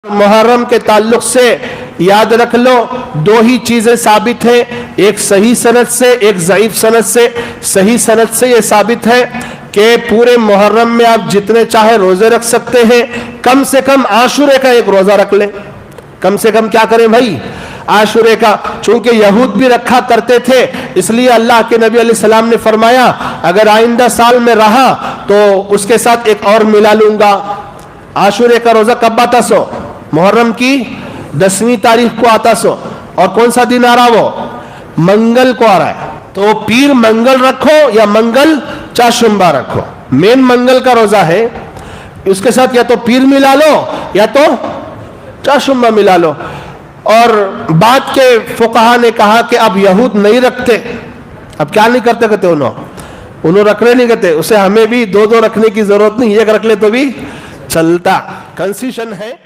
मुहर्रम के ताल्लुक से याद रख लो, दो ही चीजें साबित है, एक सही सनद से, एक ज़ईफ सनद से। सही सनद से ये साबित है कि पूरे मुहर्रम में आप जितने चाहे रोजे रख सकते हैं, कम से कम आशुरे का एक रोजा रख लें। कम से कम क्या करें भाई? आशुरे का। चूंकि यहूद भी रखा करते थे, इसलिए अल्लाह के नबी अलैहि सलाम ने फरमाया अगर आइंदा साल में रहा तो उसके साथ एक और मिला लूंगा। आशुरे का रोजा कब आता सो? मुहर्रम की 10वीं तारीख को आता सो। और कौन सा दिन आ रहा? वो मंगल को आ रहा है। तो पीर मंगल रखो या मंगल चाशुम्बा रखो, मेन मंगल का रोजा है। उसके साथ या तो पीर मिला लो या तो चाशुम्बा मिला लो। और बाद के फुकहा ने कहा कि अब यहूद नहीं रखते, अब क्या नहीं करते कहते उन्होंने रखने नहीं कहते, उसे हमें भी दो रखने की जरूरत नहीं, एक रख ले तो भी चलता। कंसेशन है।